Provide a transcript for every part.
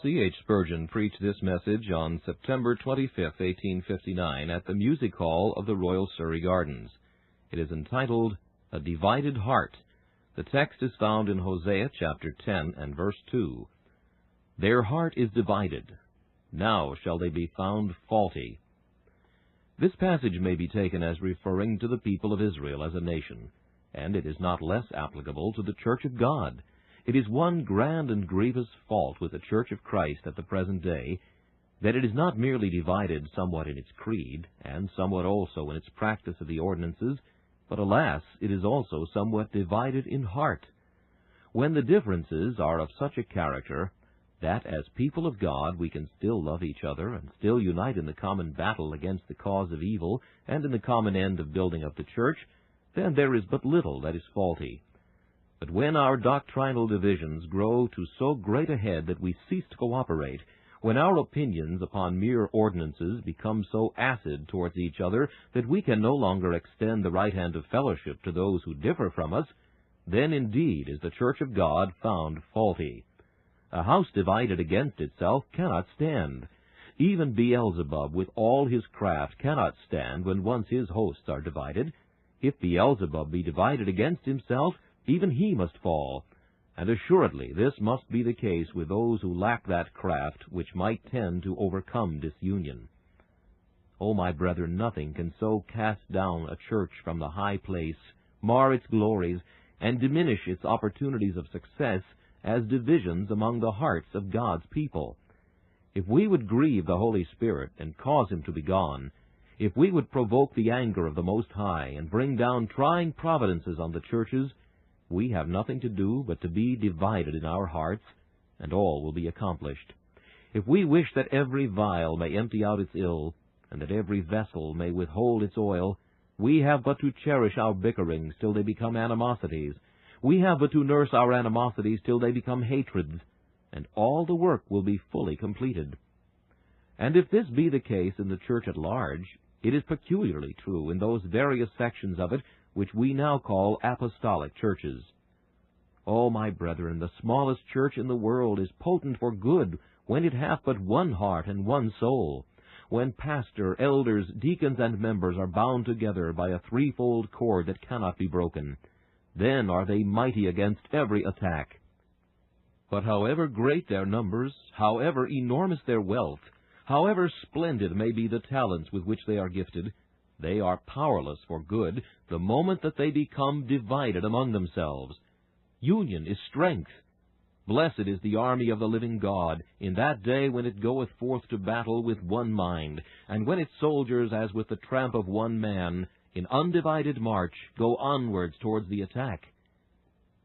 C.H. Spurgeon preached this message on September 25, 1859, at the Music Hall of the Royal Surrey Gardens. It is entitled, A Divided Heart. The text is found in Hosea chapter 10 and verse 2. Their heart is divided. Now shall they be found faulty. This passage may be taken as referring to the people of Israel as a nation, and it is not less applicable to the Church of God. It is one grand and grievous fault with the Church of Christ at the present day, that it is not merely divided somewhat in its creed, and somewhat also in its practice of the ordinances, but, alas, it is also somewhat divided in heart. When the differences are of such a character that, as people of God, we can still love each other, and still unite in the common battle against the cause of evil, and in the common end of building up the church, then there is but little that is faulty. But when our doctrinal divisions grow to so great a head that we cease to cooperate, when our opinions upon mere ordinances become so acid towards each other that we can no longer extend the right hand of fellowship to those who differ from us, then indeed is the Church of God found faulty. A house divided against itself cannot stand. Even Beelzebub with all his craft cannot stand when once his hosts are divided. If Beelzebub be divided against himself, even he must fall. And assuredly this must be the case with those who lack that craft which might tend to overcome disunion. O my brethren, nothing can so cast down a church from the high place, mar its glories, and diminish its opportunities of success as divisions among the hearts of God's people. If we would grieve the Holy Spirit and cause him to be gone, if we would provoke the anger of the Most High and bring down trying providences on the churches, we have nothing to do but to be divided in our hearts, and all will be accomplished. If we wish that every vial may empty out its ill, and that every vessel may withhold its oil, we have but to cherish our bickerings till they become animosities. We have but to nurse our animosities till they become hatreds, and all the work will be fully completed. And if this be the case in the church at large, it is peculiarly true in those various sections of it which we now call apostolic churches. O my brethren, the smallest church in the world is potent for good when it hath but one heart and one soul, when pastor, elders, deacons, and members are bound together by a threefold cord that cannot be broken. Then are they mighty against every attack. But however great their numbers, however enormous their wealth, however splendid may be the talents with which they are gifted, they are powerless for good the moment that they become divided among themselves. Union is strength. Blessed is the army of the living God in that day when it goeth forth to battle with one mind, and when its soldiers, as with the tramp of one man, in undivided march, go onwards towards the attack.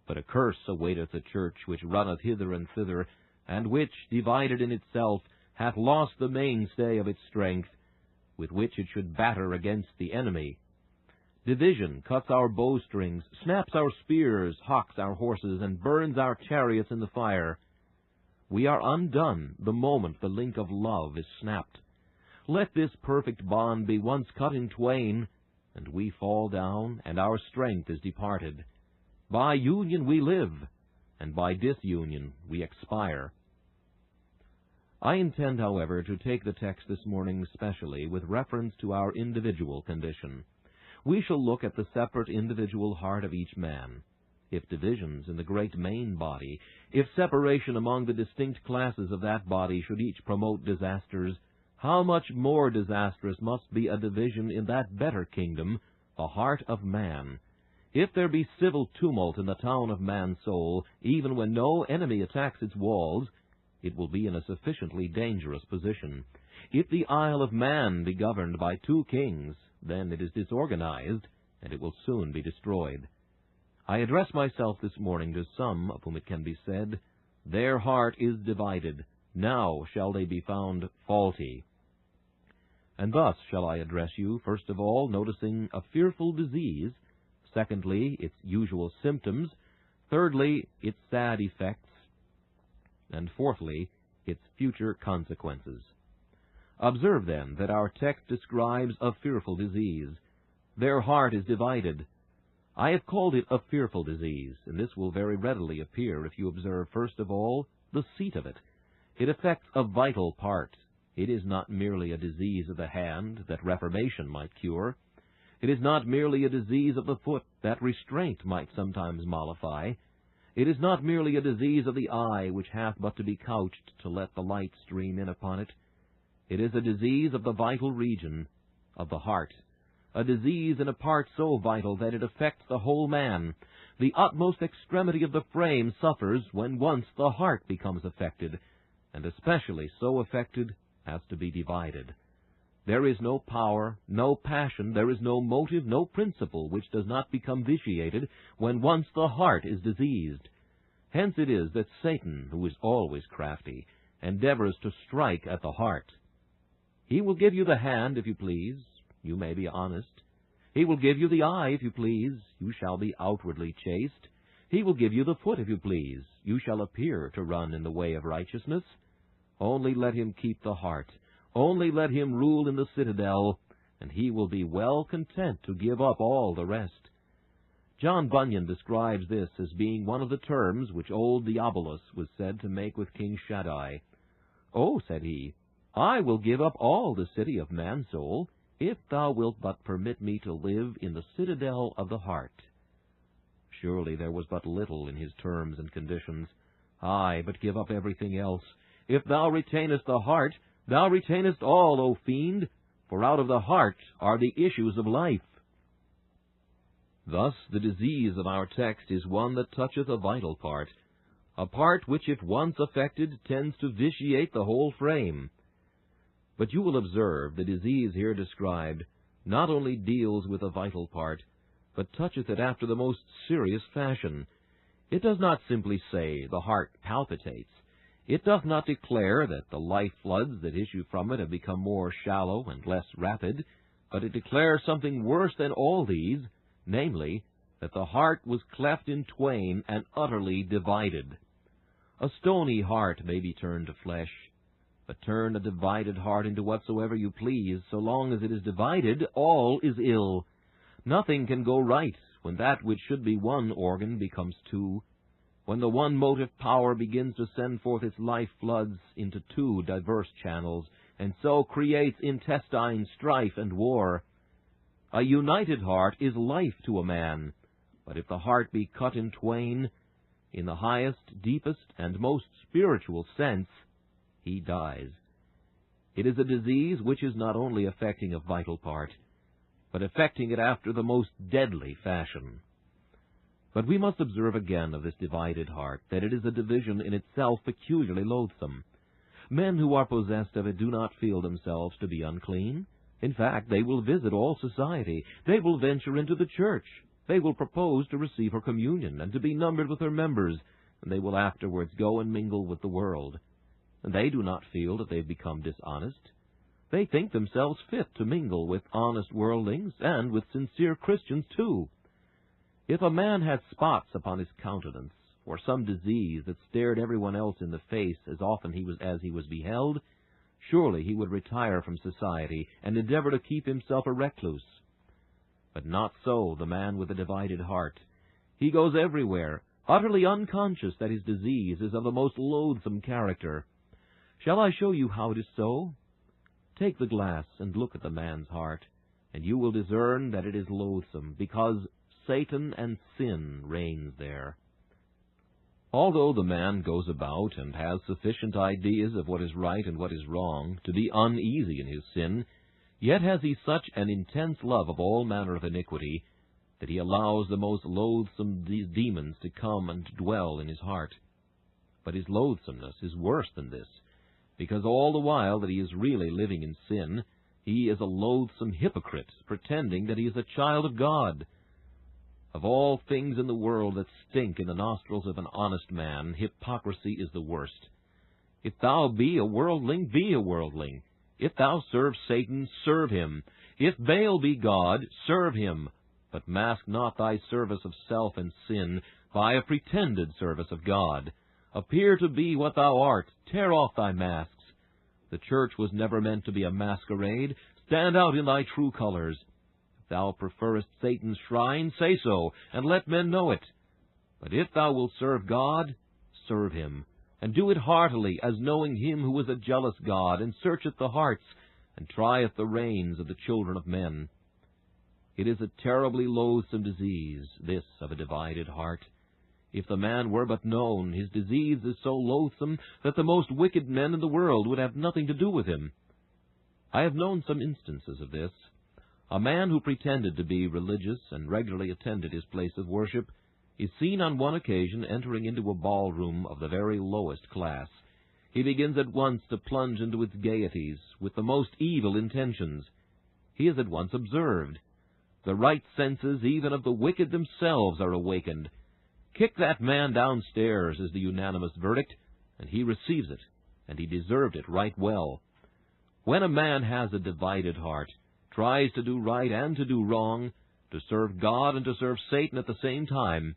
But a curse awaiteth the church which runneth hither and thither, and which, divided in itself, hath lost the mainstay of its strength, with which it should batter against the enemy. Division cuts our bowstrings, snaps our spears, hocks our horses, and burns our chariots in the fire. We are undone the moment the link of love is snapped. Let this perfect bond be once cut in twain, and we fall down, and our strength is departed. By union we live, and by disunion we expire. I intend, however, to take the text this morning specially with reference to our individual condition. We shall look at the separate individual heart of each man. If divisions in the great main body, if separation among the distinct classes of that body should each promote disasters, how much more disastrous must be a division in that better kingdom, the heart of man. If there be civil tumult in the town of man's soul, even when no enemy attacks its walls, it will be in a sufficiently dangerous position. If the Isle of Man be governed by two kings, then it is disorganized, and it will soon be destroyed. I address myself this morning to some of whom it can be said, their heart is divided, now shall they be found faulty. And thus shall I address you, first of all, noticing a fearful disease, secondly, its usual symptoms, thirdly, its sad effects, and fourthly, its future consequences. Observe, then, that our text describes a fearful disease. Their heart is divided. I have called it a fearful disease, and this will very readily appear if you observe, first of all, the seat of it. It affects a vital part. It is not merely a disease of the hand that reformation might cure. It is not merely a disease of the foot that restraint might sometimes mollify. It is not merely a disease of the eye which hath but to be couched to let the light stream in upon it. It is a disease of the vital region, of the heart, a disease in a part so vital that it affects the whole man. The utmost extremity of the frame suffers when once the heart becomes affected, and especially so affected as to be divided. There is no power, no passion, there is no motive, no principle which does not become vitiated when once the heart is diseased. Hence it is that Satan, who is always crafty, endeavors to strike at the heart. He will give you the hand, if you please. You may be honest. He will give you the eye, if you please. You shall be outwardly chaste. He will give you the foot, if you please. You shall appear to run in the way of righteousness. Only let him keep the heart. Only let him rule in the citadel, and he will be well content to give up all the rest. John Bunyan describes this as being one of the terms which old Diabolus was said to make with King Shaddai. "Oh," said he, "I will give up all the city of Mansoul, if thou wilt but permit me to live in the citadel of the heart." Surely there was but little in his terms and conditions. Aye, but give up everything else. If thou retainest the heart, thou retainest all, O fiend, for out of the heart are the issues of life. Thus the disease of our text is one that toucheth a vital part, a part which, if once affected, tends to vitiate the whole frame. But you will observe the disease here described not only deals with a vital part, but toucheth it after the most serious fashion. It does not simply say the heart palpitates. It doth not declare that the life floods that issue from it have become more shallow and less rapid, but it declares something worse than all these, namely, that the heart was cleft in twain and utterly divided. A stony heart may be turned to flesh, but turn a divided heart into whatsoever you please, so long as it is divided, all is ill. Nothing can go right when that which should be one organ becomes two, when the one motive power begins to send forth its life floods into two diverse channels, and so creates intestine strife and war. A united heart is life to a man, but if the heart be cut in twain, in the highest, deepest, and most spiritual sense, he dies. It is a disease which is not only affecting a vital part, but affecting it after the most deadly fashion. But we must observe again of this divided heart that it is a division in itself peculiarly loathsome. Men who are possessed of it do not feel themselves to be unclean. In fact, they will visit all society. They will venture into the church. They will propose to receive her communion and to be numbered with her members, and they will afterwards go and mingle with the world. And they do not feel that they've become dishonest. They think themselves fit to mingle with honest worldlings and with sincere Christians too. If a man had spots upon his countenance, or some disease that stared everyone else in the face as often as he was beheld, surely he would retire from society and endeavor to keep himself a recluse. But not so the man with a divided heart. He goes everywhere, utterly unconscious that his disease is of the most loathsome character. Shall I show you how it is so? Take the glass and look at the man's heart, and you will discern that it is loathsome, because Satan and sin reigns there. Although the man goes about and has sufficient ideas of what is right and what is wrong to be uneasy in his sin, yet has he such an intense love of all manner of iniquity that he allows the most loathsome demons to come and dwell in his heart. But his loathsomeness is worse than this, because all the while that he is really living in sin, he is a loathsome hypocrite, pretending that he is a child of God. Of all things in the world that stink in the nostrils of an honest man, hypocrisy is the worst. If thou be a worldling, be a worldling. If thou serve Satan, serve him. If Baal be God, serve him. But mask not thy service of self and sin by a pretended service of God. Appear to be what thou art. Tear off thy masks. The church was never meant to be a masquerade. Stand out in thy true colors. If thou preferrest Satan's shrine, say so, and let men know it. But if thou wilt serve God, serve him, and do it heartily, as knowing him who is a jealous God, and searcheth the hearts, and trieth the reins of the children of men. It is a terribly loathsome disease, this of a divided heart. If the man were but known, his disease is so loathsome that the most wicked men in the world would have nothing to do with him. I have known some instances of this. A man who pretended to be religious and regularly attended his place of worship is seen on one occasion entering into a ballroom of the very lowest class. He begins at once to plunge into its gaieties with the most evil intentions. He is at once observed. The right senses even of the wicked themselves are awakened. Kick that man downstairs is the unanimous verdict, and he receives it, and he deserved it right well. When a man has a divided heart, tries to do right and to do wrong, to serve God and to serve Satan at the same time,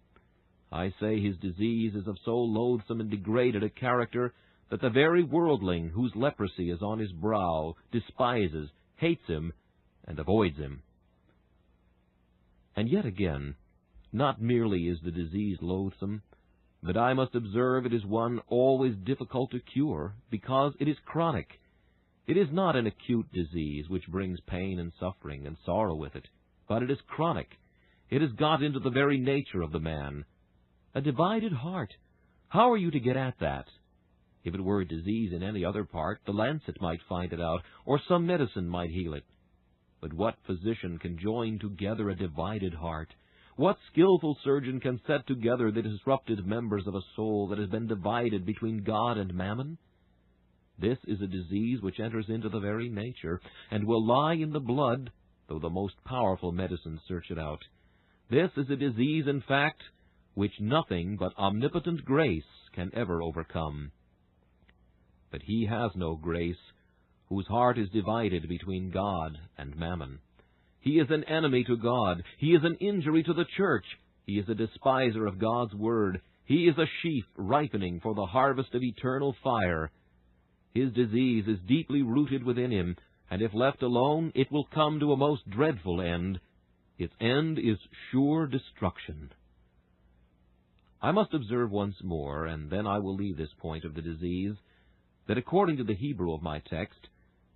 I say his disease is of so loathsome and degraded a character that the very worldling whose leprosy is on his brow despises, hates him, and avoids him. And yet again, not merely is the disease loathsome, but I must observe it is one always difficult to cure, because it is chronic. It is not an acute disease which brings pain and suffering and sorrow with it, but it is chronic. It has got into the very nature of the man. A divided heart. How are you to get at that? If it were a disease in any other part, the lancet might find it out, or some medicine might heal it. But what physician can join together a divided heart? What skillful surgeon can set together the disrupted members of a soul that has been divided between God and mammon? This is a disease which enters into the very nature, and will lie in the blood, though the most powerful medicines search it out. This is a disease, in fact, which nothing but omnipotent grace can ever overcome. But he has no grace whose heart is divided between God and mammon. He is an enemy to God. He is an injury to the church. He is a despiser of God's word. He is a sheaf ripening for the harvest of eternal fire. His disease is deeply rooted within him, and if left alone, it will come to a most dreadful end. Its end is sure destruction. I must observe once more, and then I will leave this point of the disease, that according to the Hebrew of my text,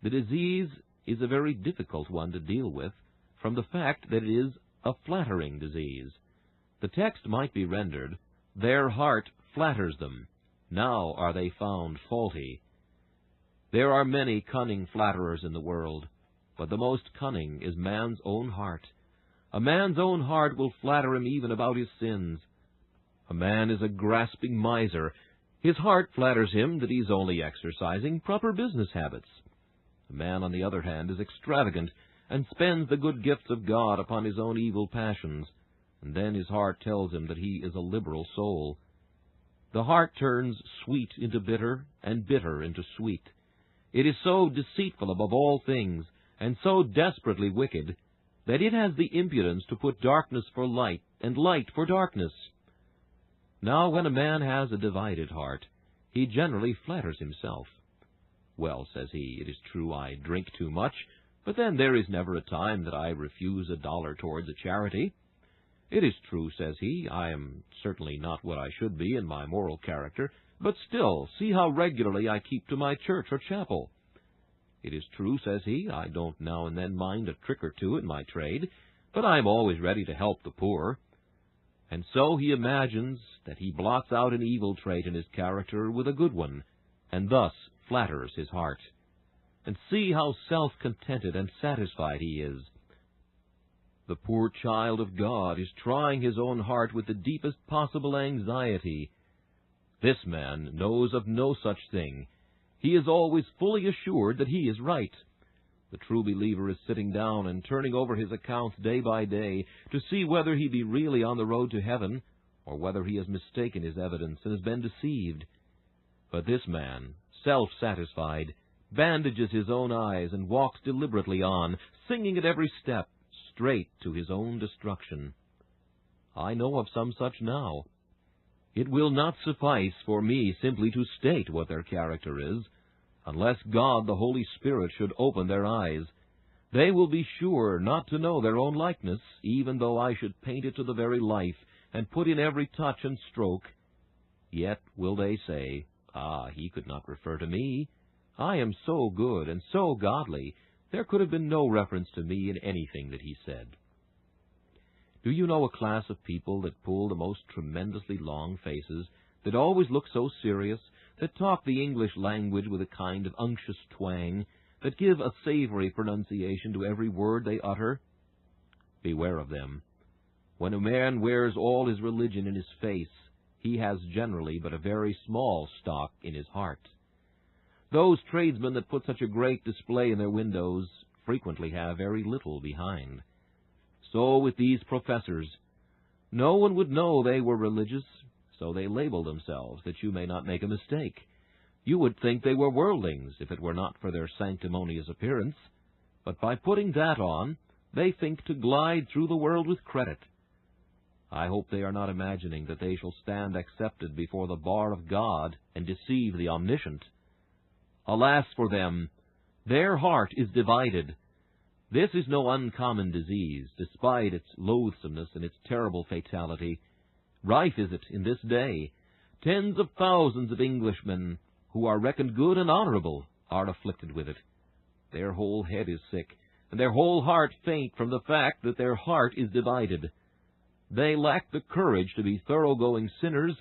the disease is a very difficult one to deal with, from the fact that it is a flattering disease. The text might be rendered, "Their heart flatters them. Now are they found faulty." There are many cunning flatterers in the world, but the most cunning is man's own heart. A man's own heart will flatter him even about his sins. A man is a grasping miser. His heart flatters him that he is only exercising proper business habits. A man, on the other hand, is extravagant, and spends the good gifts of God upon his own evil passions, and then his heart tells him that he is a liberal soul. The heart turns sweet into bitter, and bitter into sweet. It is so deceitful above all things, and so desperately wicked, that it has the impudence to put darkness for light, and light for darkness. Now, when a man has a divided heart, he generally flatters himself. "Well," says he, "it is true I drink too much, but then there is never a time that I refuse $1 towards a charity. It is true," says he, "I am certainly not what I should be in my moral character, but still, see how regularly I keep to my church or chapel. It is true," says he, "I don't now and then mind a trick or two in my trade, but I am always ready to help the poor." And so he imagines that he blots out an evil trait in his character with a good one, and thus flatters his heart. And see how self-contented and satisfied he is. The poor child of God is trying his own heart with the deepest possible anxiety. This man knows of no such thing. He is always fully assured that he is right. The true believer is sitting down and turning over his accounts day by day to see whether he be really on the road to heaven, or whether he has mistaken his evidence and has been deceived. But this man, self-satisfied, bandages his own eyes and walks deliberately on, singing at every step, straight to his own destruction. I know of some such now. It will not suffice for me simply to state what their character is. Unless God the Holy Spirit should open their eyes, they will be sure not to know their own likeness, even though I should paint it to the very life, and put in every touch and stroke. Yet will they say, Ah, he could not refer to me. I am so good and so godly, there could have been no reference to me in anything that he said. Do you know a class of people that pull the most tremendously long faces, that always look so serious, that talk the English language with a kind of unctuous twang, that give a savory pronunciation to every word they utter? Beware of them. When a man wears all his religion in his face, he has generally but a very small stock in his heart. Those tradesmen that put such a great display in their windows frequently have very little behind. So with these professors. No one would know they were religious, so they label themselves, that you may not make a mistake. You would think they were worldlings, if it were not for their sanctimonious appearance. But by putting that on, they think to glide through the world with credit. I hope they are not imagining that they shall stand accepted before the bar of God and deceive the omniscient. Alas for them! Their heart is divided. This is no uncommon disease, despite its loathsomeness and its terrible fatality. Rife is it in this day. Tens of thousands of Englishmen, who are reckoned good and honorable, are afflicted with it. Their whole head is sick, and their whole heart faint from the fact that their heart is divided. They lack the courage to be thoroughgoing sinners,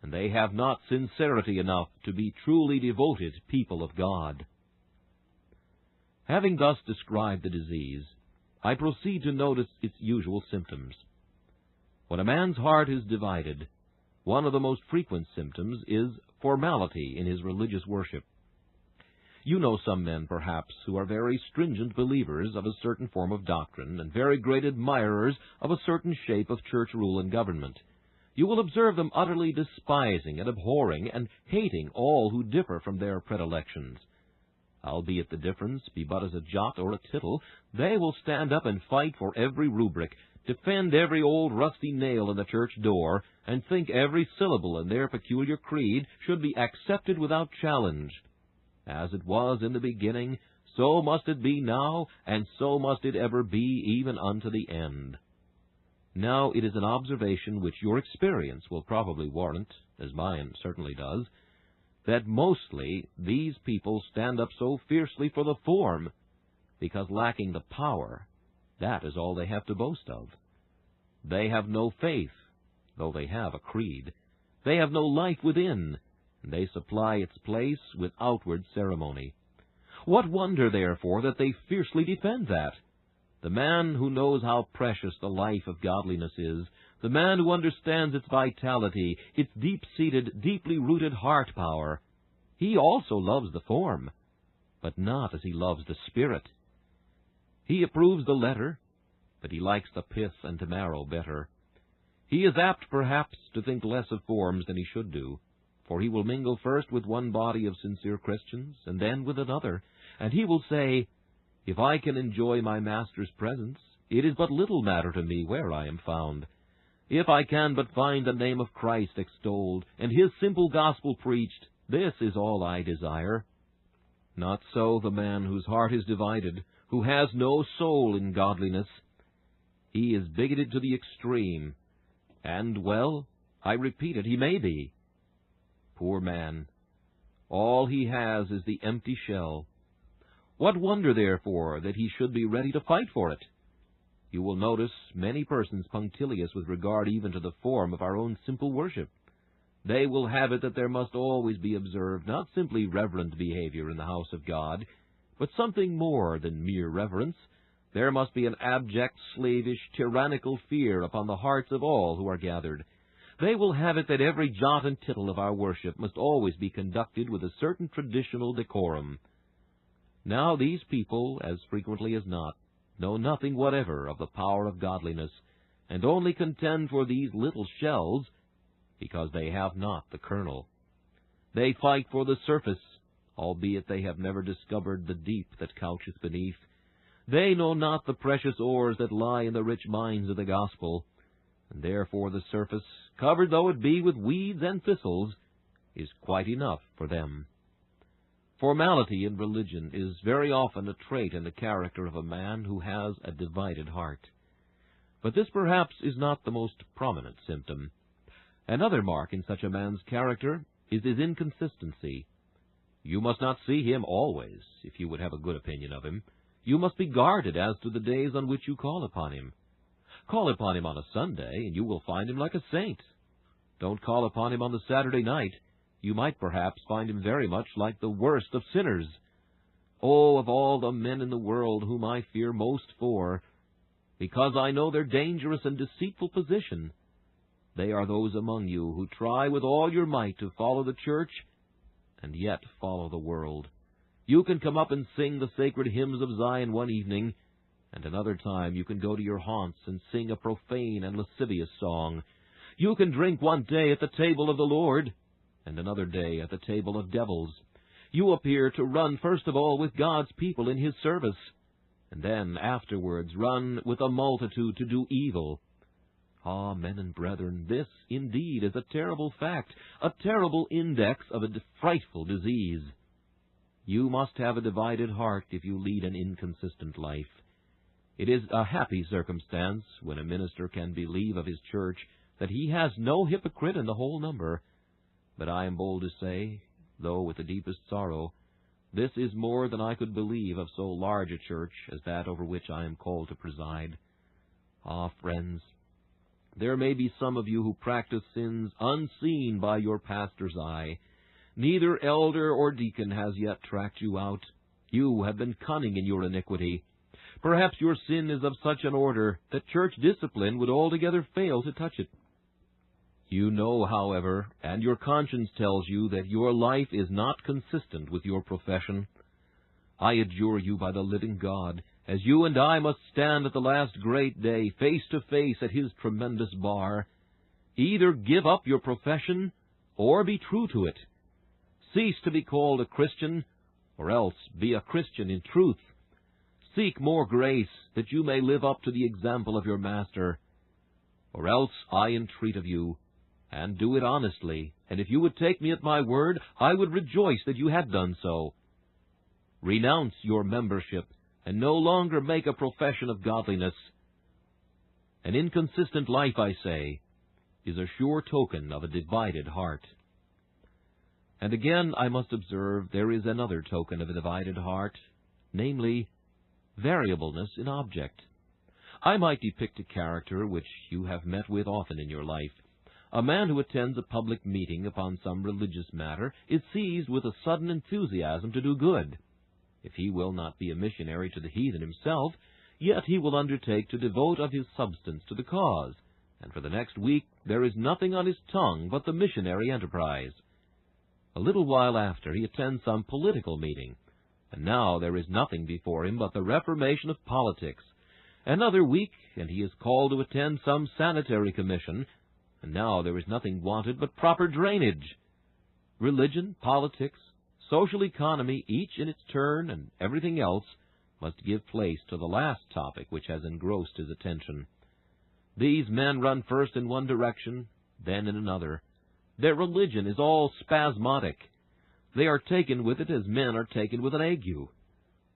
and they have not sincerity enough to be truly devoted people of God. Having thus described the disease, I proceed to notice its usual symptoms. When a man's heart is divided, one of the most frequent symptoms is formality in his religious worship. You know some men, perhaps, who are very stringent believers of a certain form of doctrine and very great admirers of a certain shape of church rule and government. You will observe them utterly despising and abhorring and hating all who differ from their predilections. Albeit the difference be but as a jot or a tittle, they will stand up and fight for every rubric, defend every old rusty nail in the church door, and think every syllable in their peculiar creed should be accepted without challenge. As it was in the beginning, so must it be now, and so must it ever be even unto the end. Now it is an observation which your experience will probably warrant, as mine certainly does, that mostly these people stand up so fiercely for the form, because lacking the power, that is all they have to boast of. They have no faith, though they have a creed. They have no life within, and they supply its place with outward ceremony. What wonder, therefore, that they fiercely defend that? The man who knows how precious the life of godliness is, the man who understands its vitality, its deep-seated, deeply rooted heart power, he also loves the form, but not as he loves the spirit. He approves the letter, but he likes the pith and the marrow better. He is apt, perhaps, to think less of forms than he should do, for he will mingle first with one body of sincere Christians, and then with another, and he will say, "If I can enjoy my Master's presence, it is but little matter to me where I am found. If I can but find the name of Christ extolled, and his simple gospel preached, this is all I desire." Not so the man whose heart is divided, who has no soul in godliness. He is bigoted to the extreme, and, well, I repeat it, he may be. Poor man! All he has is the empty shell. What wonder, therefore, that he should be ready to fight for it? You will notice many persons punctilious with regard even to the form of our own simple worship. They will have it that there must always be observed not simply reverent behavior in the house of God, but something more than mere reverence. There must be an abject, slavish, tyrannical fear upon the hearts of all who are gathered. They will have it that every jot and tittle of our worship must always be conducted with a certain traditional decorum. Now these people, as frequently as not, know nothing whatever of the power of godliness, and only contend for these little shells, because they have not the kernel. They fight for the surface, albeit they have never discovered the deep that coucheth beneath. They know not the precious ores that lie in the rich mines of the gospel, and therefore the surface, covered though it be with weeds and thistles, is quite enough for them. Formality in religion is very often a trait in the character of a man who has a divided heart. But this perhaps is not the most prominent symptom. Another mark in such a man's character is his inconsistency. You must not see him always, if you would have a good opinion of him. You must be guarded as to the days on which you call upon him. Call upon him on a Sunday, and you will find him like a saint. Don't call upon him on the Saturday night. You might perhaps find him very much like the worst of sinners. Oh, of all the men in the world whom I fear most for, because I know their dangerous and deceitful position, they are those among you who try with all your might to follow the church, and yet follow the world. You can come up and sing the sacred hymns of Zion one evening, and another time you can go to your haunts and sing a profane and lascivious song. You can drink one day at the table of the Lord, and another day at the table of devils. You appear to run first of all with God's people in His service, and then afterwards run with a multitude to do evil. Ah, men and brethren, this indeed is a terrible fact, a terrible index of a frightful disease. You must have a divided heart if you lead an inconsistent life. It is a happy circumstance when a minister can believe of his church that he has no hypocrite in the whole number. But I am bold to say, though with the deepest sorrow, this is more than I could believe of so large a church as that over which I am called to preside. Ah, friends, there may be some of you who practice sins unseen by your pastor's eye. Neither elder or deacon has yet tracked you out. You have been cunning in your iniquity. Perhaps your sin is of such an order that church discipline would altogether fail to touch it. You know, however, and your conscience tells you that your life is not consistent with your profession. I adjure you by the living God, as you and I must stand at the last great day, face to face at His tremendous bar, either give up your profession or be true to it. Cease to be called a Christian, or else be a Christian in truth. Seek more grace, that you may live up to the example of your Master. Or else I entreat of you, and do it honestly, and if you would take me at my word, I would rejoice that you had done so. Renounce your membership, and no longer make a profession of godliness. An inconsistent life, I say, is a sure token of a divided heart. And again I must observe there is another token of a divided heart, namely, variableness in object. I might depict a character which you have met with often in your life. A man who attends a public meeting upon some religious matter is seized with a sudden enthusiasm to do good. If he will not be a missionary to the heathen himself, yet he will undertake to devote of his substance to the cause, and for the next week there is nothing on his tongue but the missionary enterprise. A little while after he attends some political meeting, and now there is nothing before him but the reformation of politics. Another week, and he is called to attend some sanitary commission, and now there is nothing wanted but proper drainage. Religion, politics, social economy, each in its turn, and everything else, must give place to the last topic which has engrossed his attention. These men run first in one direction, then in another. Their religion is all spasmodic. They are taken with it as men are taken with an ague.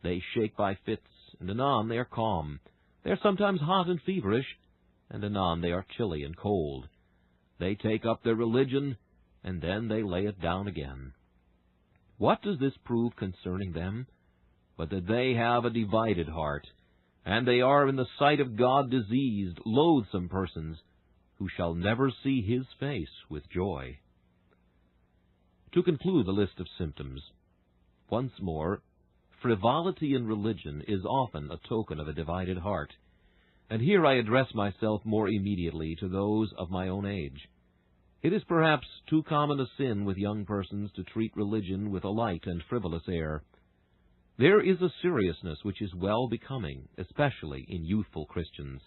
They shake by fits, and anon they are calm. They are sometimes hot and feverish, and anon they are chilly and cold. They take up their religion, and then they lay it down again. What does this prove concerning them? But that they have a divided heart, and they are in the sight of God diseased, loathsome persons, who shall never see His face with joy. To conclude the list of symptoms, once more, frivolity in religion is often a token of a divided heart, and here I address myself more immediately to those of my own age. It is perhaps too common a sin with young persons to treat religion with a light and frivolous air. There is a seriousness which is well becoming, especially in youthful Christians.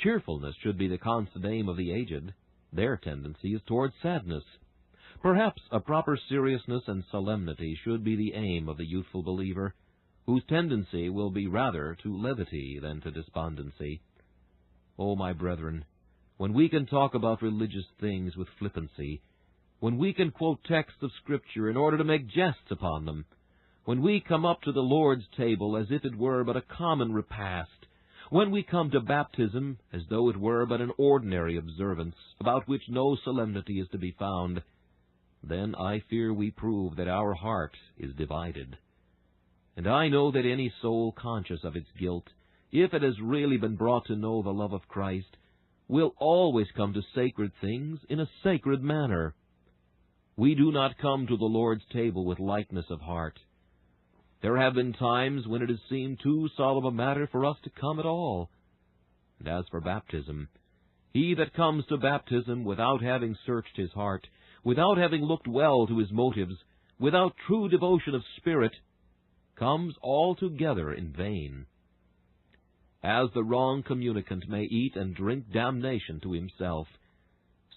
Cheerfulness should be the constant aim of the aged. Their tendency is towards sadness. Perhaps a proper seriousness and solemnity should be the aim of the youthful believer, whose tendency will be rather to levity than to despondency. Oh, my brethren, when we can talk about religious things with flippancy, when we can quote texts of Scripture in order to make jests upon them, when we come up to the Lord's table as if it were but a common repast, when we come to baptism as though it were but an ordinary observance, about which no solemnity is to be found, then I fear we prove that our heart is divided. And I know that any soul conscious of its guilt, if it has really been brought to know the love of Christ, will always come to sacred things in a sacred manner. We do not come to the Lord's table with lightness of heart. There have been times when it has seemed too solemn a matter for us to come at all. And as for baptism, he that comes to baptism without having searched his heart, without having looked well to his motives, without true devotion of spirit, comes altogether in vain. As the wrong communicant may eat and drink damnation to himself,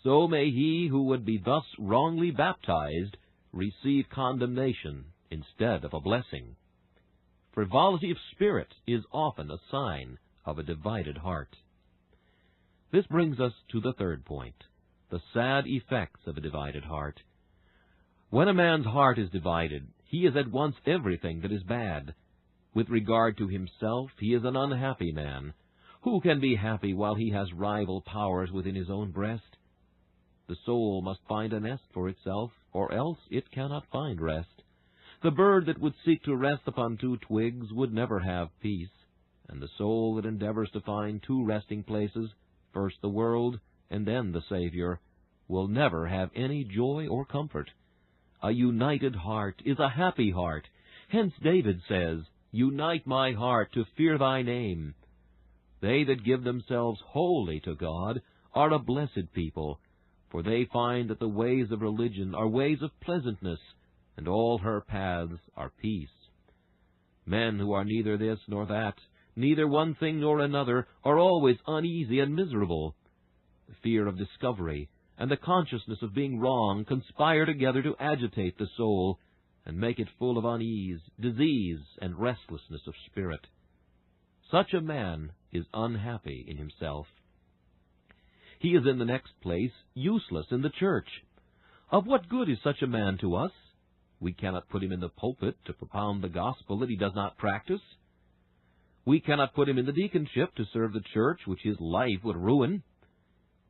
so may he who would be thus wrongly baptized receive condemnation instead of a blessing. Frivolity of spirit is often a sign of a divided heart. This brings us to the third point, the sad effects of a divided heart. When a man's heart is divided, he is at once everything that is bad. With regard to himself, he is an unhappy man. Who can be happy while he has rival powers within his own breast? The soul must find a nest for itself, or else it cannot find rest. The bird that would seek to rest upon two twigs would never have peace, and the soul that endeavors to find two resting places, first the world and then the Savior, will never have any joy or comfort. A united heart is a happy heart. Hence David says, "Unite my heart to fear thy name." They that give themselves wholly to God are a blessed people, for they find that the ways of religion are ways of pleasantness, and all her paths are peace. Men who are neither this nor that, neither one thing nor another, are always uneasy and miserable. The fear of discovery and the consciousness of being wrong conspire together to agitate the soul and make it full of unease, disease, and restlessness of spirit. Such a man is unhappy in himself. He is in the next place useless in the church. Of what good is such a man to us? We cannot put him in the pulpit to propound the gospel that he does not practice. We cannot put him in the deaconship to serve the church which his life would ruin.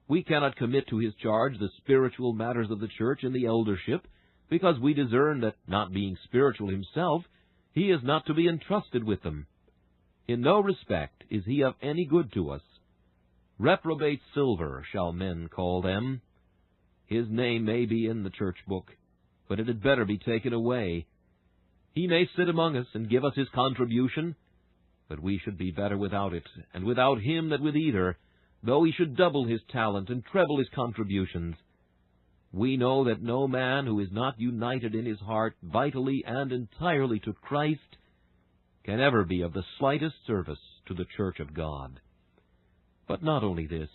We cannot commit to his charge the spiritual matters of the church in the eldership, because we discern that, not being spiritual himself, he is not to be entrusted with them. In no respect is he of any good to us. Reprobate silver shall men call them. His name may be in the church book, but it had better be taken away. He may sit among us and give us his contribution, but we should be better without it, and without him than with either, though he should double his talent and treble his contributions. We know that no man who is not united in his heart vitally and entirely to Christ can ever be of the slightest service to the church of God. But not only this,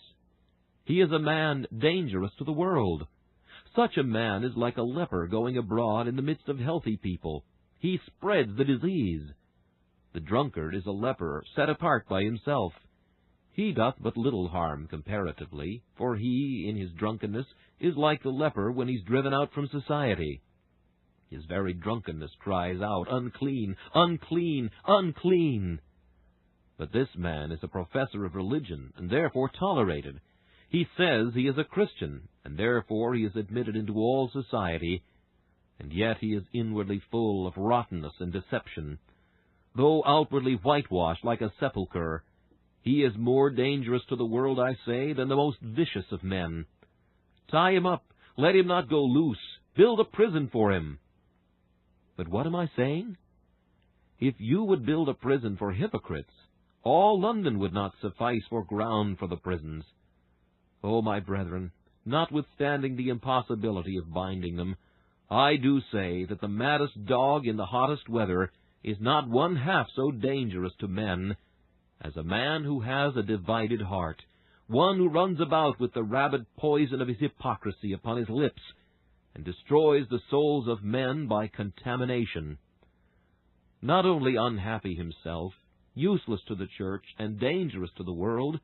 he is a man dangerous to the world. Such a man is like a leper going abroad in the midst of healthy people. He spreads the disease. The drunkard is a leper set apart by himself. He doth but little harm comparatively, for he, in his drunkenness, is like the leper when he's driven out from society. His very drunkenness cries out, "Unclean, unclean, unclean!" But this man is a professor of religion, and therefore tolerated. He says he is a Christian, and therefore he is admitted into all society, and yet he is inwardly full of rottenness and deception. Though outwardly whitewashed like a sepulchre, he is more dangerous to the world, I say, than the most vicious of men. Tie him up, let him not go loose, build a prison for him. But what am I saying? If you would build a prison for hypocrites, all London would not suffice for ground for the prisons. Oh, my brethren, notwithstanding the impossibility of binding them, I do say that the maddest dog in the hottest weather is not one half so dangerous to men as a man who has a divided heart, one who runs about with the rabid poison of his hypocrisy upon his lips, and destroys the souls of men by contamination. Not only unhappy himself, useless to the church, and dangerous to the world,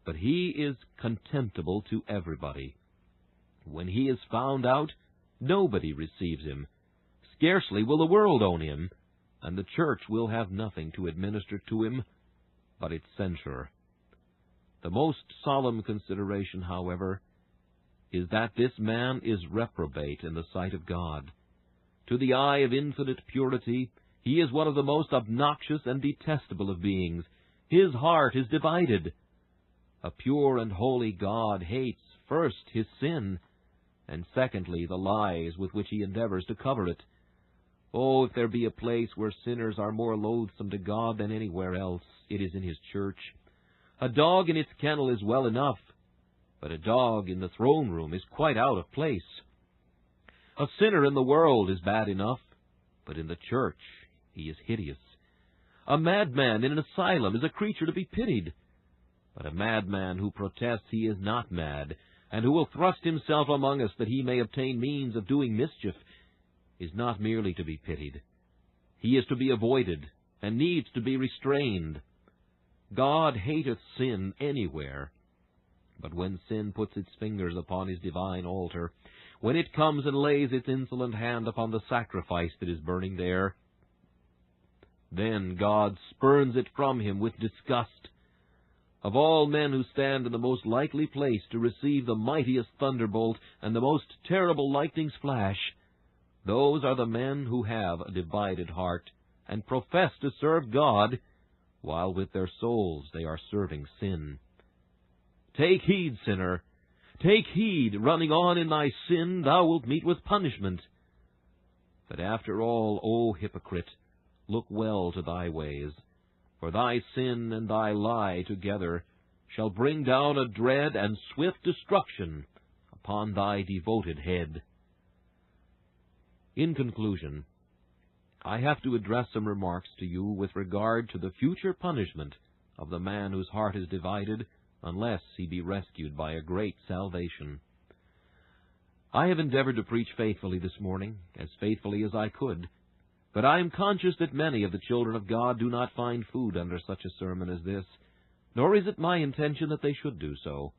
but he is contemptible to everybody. When he is found out, nobody receives him. Scarcely will the world own him, and the church will have nothing to administer to him but its censure. The most solemn consideration, however, is that this man is reprobate in the sight of God. To the eye of infinite purity, he is one of the most obnoxious and detestable of beings. His heart is divided. A pure and holy God hates, first, his sin, and secondly, the lies with which he endeavors to cover it. Oh, if there be a place where sinners are more loathsome to God than anywhere else, it is in his church. A dog in its kennel is well enough, but a dog in the throne room is quite out of place. A sinner in the world is bad enough, but in the church he is hideous. A madman in an asylum is a creature to be pitied, but a madman who protests he is not mad, and who will thrust himself among us that he may obtain means of doing mischief, is not merely to be pitied. He is to be avoided, and needs to be restrained. God hateth sin anywhere, but when sin puts its fingers upon his divine altar, when it comes and lays its insolent hand upon the sacrifice that is burning there, then God spurns it from him with disgust. Of all men who stand in the most likely place to receive the mightiest thunderbolt and the most terrible lightning's flash, those are the men who have a divided heart and profess to serve God, while with their souls they are serving sin. Take heed, sinner. Take heed, running on in thy sin, thou wilt meet with punishment. But after all, O hypocrite, look well to thy ways, for thy sin and thy lie together shall bring down a dread and swift destruction upon thy devoted head. In conclusion, I have to address some remarks to you with regard to the future punishment of the man whose heart is divided, unless he be rescued by a great salvation. I have endeavored to preach faithfully this morning, as faithfully as I could, but I am conscious that many of the children of God do not find food under such a sermon as this, nor is it my intention that they should do so.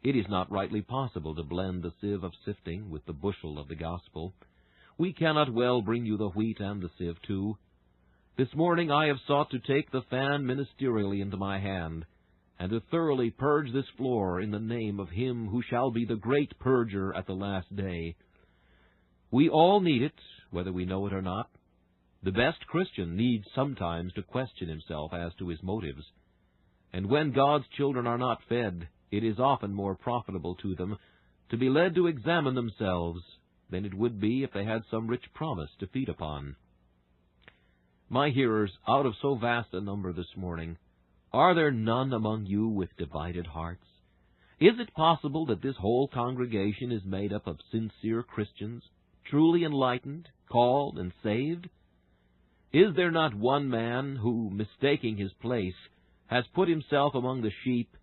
It is not rightly possible to blend the sieve of sifting with the bushel of the gospel. We cannot well bring you the wheat and the sieve too. This morning I have sought to take the fan ministerially into my hand, and to thoroughly purge this floor in the name of him who shall be the great purger at the last day. We all need it, whether we know it or not. The best Christian needs sometimes to question himself as to his motives, and when God's children are not fed, it is often more profitable to them to be led to examine themselves than it would be if they had some rich promise to feed upon. My hearers, out of so vast a number this morning, are there none among you with divided hearts? Is it possible that this whole congregation is made up of sincere Christians, truly enlightened, called, and saved? Is there not one man who, mistaking his place, has put himself among the sheep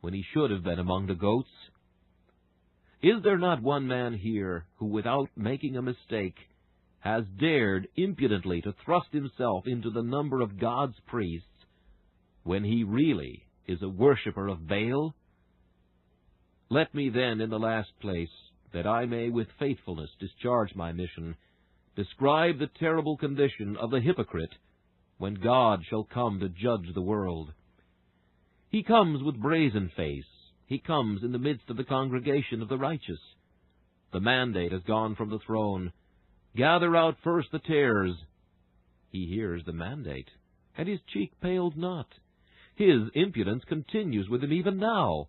when he should have been among the goats? Is there not one man here who, without making a mistake, has dared impudently to thrust himself into the number of God's priests, when he really is a worshipper of Baal? Let me then, in the last place, that I may with faithfulness discharge my mission, describe the terrible condition of the hypocrite when God shall come to judge the world. He comes with brazen face. He comes in the midst of the congregation of the righteous. The mandate has gone from the throne. Gather out first the tares. He hears the mandate, and his cheek paled not. His impudence continues with him even now.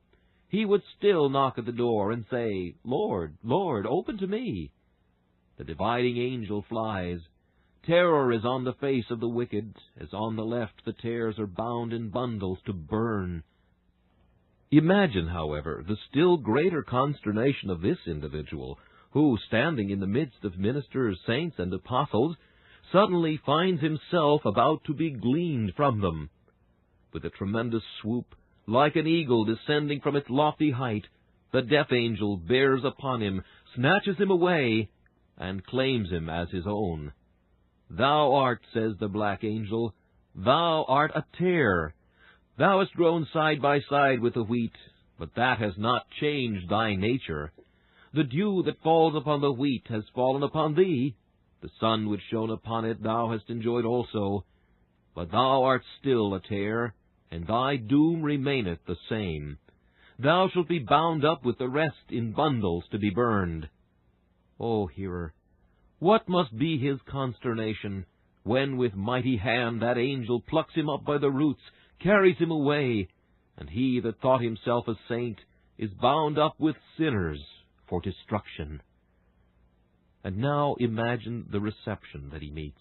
He would still knock at the door and say, Lord, Lord, open to me. The dividing angel flies. Terror is on the face of the wicked, as on the left the tares are bound in bundles to burn. Imagine, however, the still greater consternation of this individual, who, standing in the midst of ministers, saints, and apostles, suddenly finds himself about to be gleaned from them. With a tremendous swoop, like an eagle descending from its lofty height, the death angel bears upon him, snatches him away, and claims him as his own. Thou art, says the black angel, thou art a tare. Thou hast grown side by side with the wheat, but that has not changed thy nature. The dew that falls upon the wheat has fallen upon thee. The sun which shone upon it thou hast enjoyed also. But thou art still a tare, and thy doom remaineth the same. Thou shalt be bound up with the rest in bundles to be burned. O hearer, what must be his consternation, when with mighty hand that angel plucks him up by the roots, carries him away, and he that thought himself a saint is bound up with sinners for destruction. And now imagine the reception that he meets.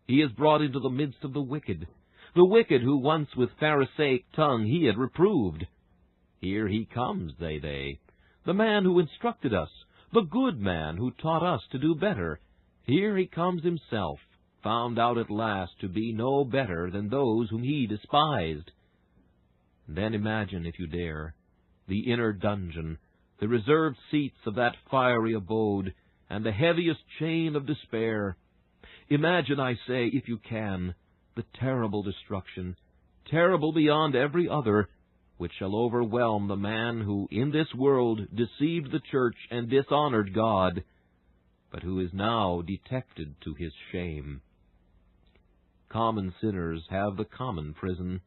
He is brought into the midst of the wicked who once with Pharisaic tongue he had reproved. Here he comes, say they, the man who instructed us, the good man who taught us to do better. Here he comes himself, found out at last to be no better than those whom he despised. Then imagine, if you dare, the inner dungeon, the reserved seats of that fiery abode, and the heaviest chain of despair. Imagine, I say, if you can, the terrible destruction, terrible beyond every other, which shall overwhelm the man who in this world deceived the church and dishonored God, but who is now detected to his shame. Common sinners have the common prison,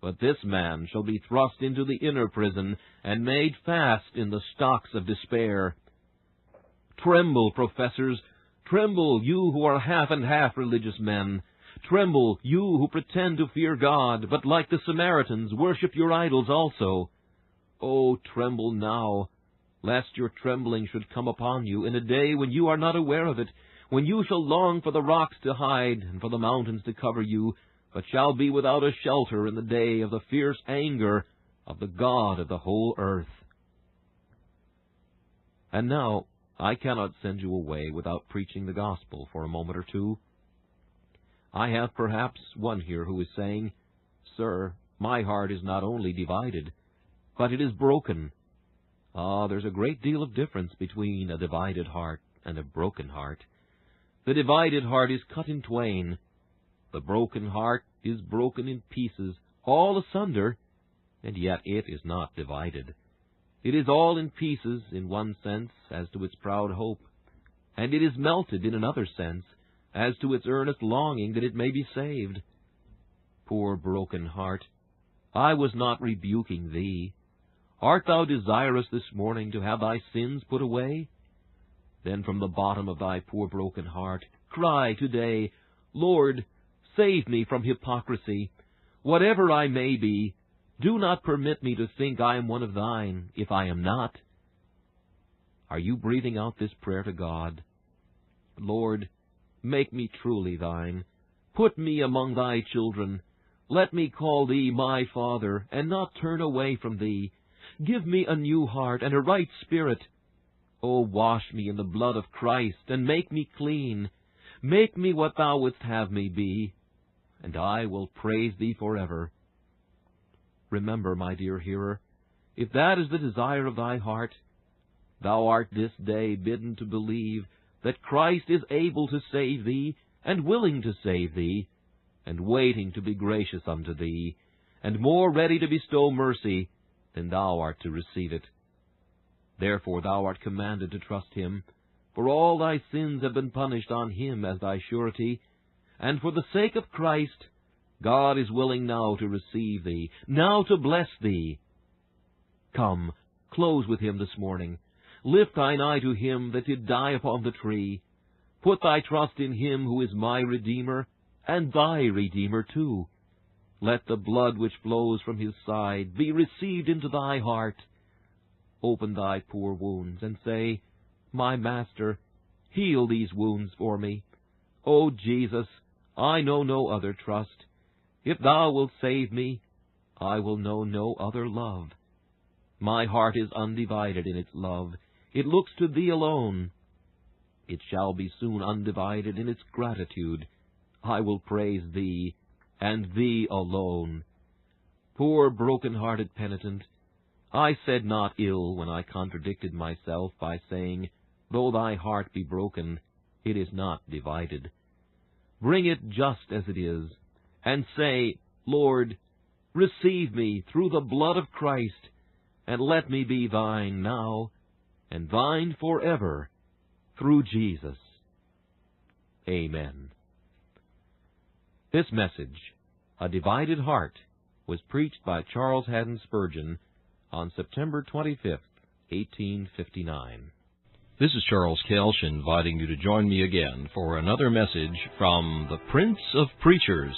but this man shall be thrust into the inner prison and made fast in the stocks of despair. Tremble, professors, tremble, you who are half and half religious men. Tremble, you who pretend to fear God, but like the Samaritans worship your idols also. Oh, tremble now, lest your trembling should come upon you in a day when you are not aware of it, when you shall long for the rocks to hide and for the mountains to cover you, but shall be without a shelter in the day of the fierce anger of the God of the whole earth. And now, I cannot send you away without preaching the gospel for a moment or two. I have perhaps one here who is saying, "Sir, my heart is not only divided, but it is broken." Ah, there's a great deal of difference between a divided heart and a broken heart. The divided heart is cut in twain. The broken heart is broken in pieces, all asunder, and yet it is not divided. It is all in pieces in one sense as to its proud hope, and it is melted in another sense as to its earnest longing that it may be saved. Poor broken heart, I was not rebuking thee. Art thou desirous this morning to have thy sins put away? Then from the bottom of thy poor broken heart cry today, "Lord, save me from hypocrisy. Whatever I may be, do not permit me to think I am one of thine, if I am not." Are you breathing out this prayer to God? "Lord, make me truly thine. Put me among thy children. Let me call thee my Father, and not turn away from thee. Give me a new heart and a right spirit. O wash me in the blood of Christ, and make me clean. Make me what thou wouldst have me be, and I will praise thee forever." Remember, my dear hearer, if that is the desire of thy heart, thou art this day bidden to believe that Christ is able to save thee, and willing to save thee, and waiting to be gracious unto thee, and more ready to bestow mercy than thou art to receive it. Therefore thou art commanded to trust him, for all thy sins have been punished on him as thy surety, and for the sake of Christ, God is willing now to receive thee, now to bless thee. Come, close with him this morning. Lift thine eye to him that did die upon the tree. Put thy trust in him who is my Redeemer, and thy Redeemer too. Let the blood which flows from his side be received into thy heart. Open thy poor wounds, and say, "My Master, heal these wounds for me. O Jesus, I know no other trust. If thou wilt save me, I will know no other love. My heart is undivided in its love. It looks to thee alone. It shall be soon undivided in its gratitude. I will praise thee, and thee alone." Poor broken-hearted penitent, I said not ill when I contradicted myself by saying, "Though thy heart be broken, it is not divided." Bring it just as it is, and say, "Lord, receive me through the blood of Christ, and let me be thine now, and thine forever, through Jesus." Amen. This message, "A Divided Heart," was preached by Charles Haddon Spurgeon on September 25th, 1859. This is Charles Kelsch inviting you to join me again for another message from the Prince of Preachers,